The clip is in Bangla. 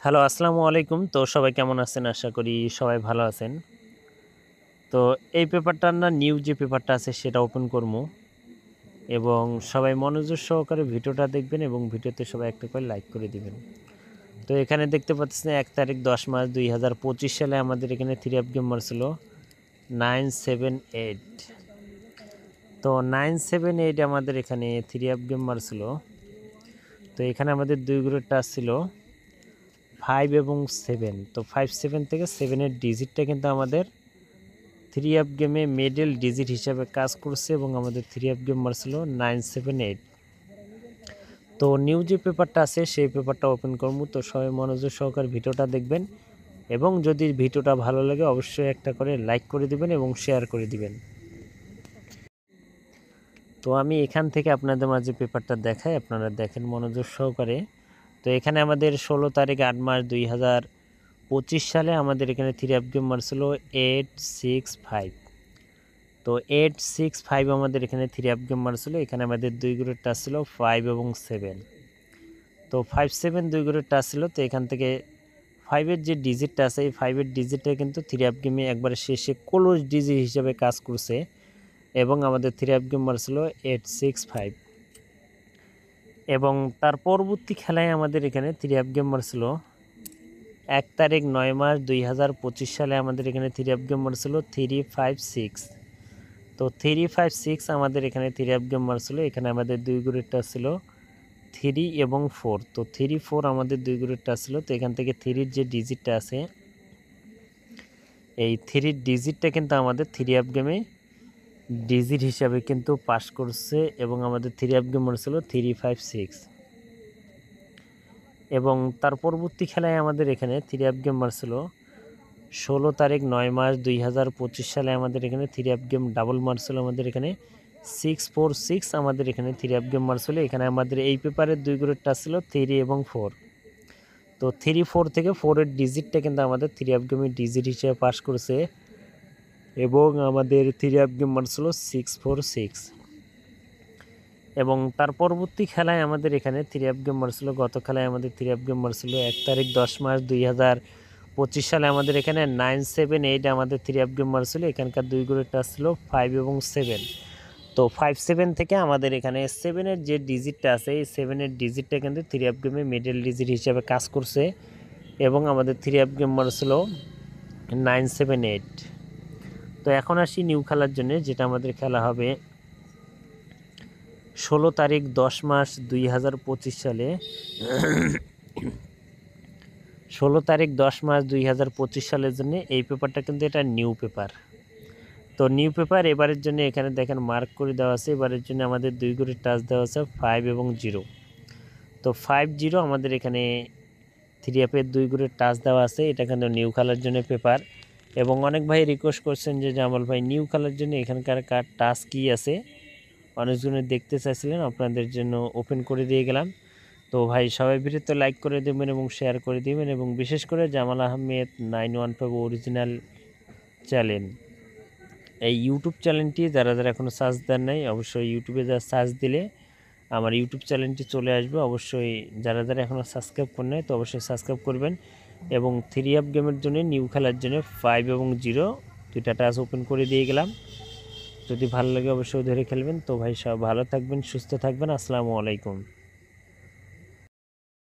হ্যালো, আসসালামু আলাইকুম। তো সবাই কেমন আছেন? আশা করি সবাই ভালো আছেন। তো এই পেপারটার না নিউ যে পেপারটা আছে সেটা ওপেন করবো এবং সবাই মনোযোগ সহকারে ভিডিওটা দেখবেন এবং ভিডিওতে সবাই একটা করে লাইক করে দিবেন। তো এখানে দেখতে পাচ্ছেন ১ তারিখ ১০ মাস ২০২৫ সালে আমাদের এখানে 3 গেম মারছিল 978। তো 978 আমাদের এখানে 3 গেম মারছিল। তো এখানে আমাদের 2 গ্রুপ টাচ ছিল 5 এবং 7। তো 5 7 থেকে 7 এর ডিজিটটা কিন্তু আমাদের 3 গেমে মিডল ডিজিট হিসাবে কাজ করছে এবং আমাদের 3 গেম মারছিল 978। তো নিউ যে পেপারটা আছে সেই পেপারটা ওপেন করবো। তো সবাই মনোযোগ সহকারে ভিডিওটা দেখবেন এবং যদি ভিডিওটা ভালো লাগে অবশ্যই একটা করে লাইক করে দিবেন এবং শেয়ার করে দিবেন। তো আমি এখান থেকে আপনাদের মাঝে পেপারটা দেখাই, আপনারা দেখেন মনোযোগ সহকারে। তো এখানে আমাদের 16 তারিখ 8 মাস 2025 সালে আমাদের এখানে 3 গেম মারছিল 865। তো 865 আমাদের এখানে 3 গেম মারছিল। এখানে আমাদের 2 গ্রুপ টাচ ছিল 5 এবং 7। তো 5 7 2 গ্রুপ টাচ ছিল। তো এখান থেকে 5 এর যে ডিজিটটা আছে এই 5 এর ডিজিটটা কিন্তু 3 গেমে একবারে শেষে ক্লোজ ডিজিট হিসেবে কাজ করছে এবং আমাদের 3 গেম মারছিল 865। এবং তার পরবর্তী খেলায় আমাদের এখানে 3 গেম মারছিল 1 তারিখ 9 মাস 2025 সালে আমাদের এখানে 3 গেম মারছিল 356। তো 356 আমাদের এখানে 3 গেম মারছিল। এখানে আমাদের 2 গ্রুপ টাচ ছিল 3 এবং 4। তো 3 4 আমাদের 2 গ্রুপ টাচ ছিল। তো এখান থেকে 3 এর যে ডিজিটটা আছে এই 3 এর ডিজিটটা কিন্তু আমাদের 3 গেমে ডিজিট হিসাবে কিন্তু পাস করছে এবং আমাদের 3 গেম মারছিল 356। এবং তার পরবর্তী খেলায় আমাদের এখানে 3 গেম মারছিল 16 তারিখ 9 মাস 2025 সালে আমাদের এখানে 3 গেম ডাবল মারছিল আমাদের এখানে 646। আমাদের এখানে 3 গেম মারছিল। এখানে আমাদের এই পেপারের 2 গ্রুপ টাচ ছিল 3 এবং 4। তো 3 4 থেকে 4 এর ডিজিটটা কিন্তু আমাদের 3 গেমের ডিজিট হিসেবে পাস করছে এবং আমাদের 3 গেম মারছিল 646। এবং তার পরবর্তী খেলায় আমাদের এখানে 3 গেম মারছিল। গত খেলায় আমাদের 3 গেম মারছিল 1 তারিখ 10 মাস 2025 সালে আমাদের এখানে 978 আমাদের 3 গেম মারছিল। এখানকার 2 গ্রুপ টাচ ছিল 5 এবং 7। তো 5 7 থেকে আমাদের এখানে 7 এর যে ডিজিটটা আছে এই 7 এর ডিজিটটা কিন্তু 3 গেমে মিডল ডিজিট হিসেবে কাজ করছে এবং আমাদের 3 গেম মারছিল 978। তো এখন আসি নিউ খেলার জন্য, যেটা আমাদের খেলা হবে 16 তারিখ 10 মাস 2025 সালে 16 তারিখ 10 মাস 2025 সালের জন্য এই পেপারটা কিন্তু এটা নিউ পেপার। তো নিউ পেপার এবারের জন্য এখানে দেখেন মার্ক করে দেওয়া আছে। এবারের জন্য আমাদের 2 গ্রুপ টাচ দেওয়া আছে 5 এবং 0। তো 5 0 আমাদের এখানে 3 অ্যাপের 2 গ্রুপ টাচ দেওয়া আছে। এটা কিন্তু নিউ খেলার জন্য পেপার এবং অনেক ভাই রিকোয়েস্ট করছেন যে জামাল ভাই নিউ খেলার জন্য এখানকার কার টাচ কী আছে, অনেকজনে দেখতে চাইছিলেন, আপনাদের জন্য ওপেন করে দিয়ে গেলাম। তো ভাই সবাই ভিডিওতে লাইক করে দেবেন এবং শেয়ার করে দেবেন এবং বিশেষ করে জামাল আহমেদ 915 অরিজিনাল চ্যানেল এই ইউটিউব চ্যানেলটি যারা এখনও সার্চ দেন নাই অবশ্যই ইউটিউবে যা সার্চ দিলে আমার ইউটিউব চ্যানেলটি চলে আসবে। অবশ্যই যারা এখনও সাবস্ক্রাইব করে নেয় তো অবশ্যই সাবস্ক্রাইব করবেন এবং 3 গেমের জন্য নিউ খেলার জন্য 5 এবং 0 দুইটা টাচ ওপেন করে দিয়ে গেলাম। যদি ভালো লাগে অবশ্যই ধরে খেলবেন। তো ভাই সব ভালো থাকবেন, সুস্থ থাকবেন। আসসালামু আলাইকুম।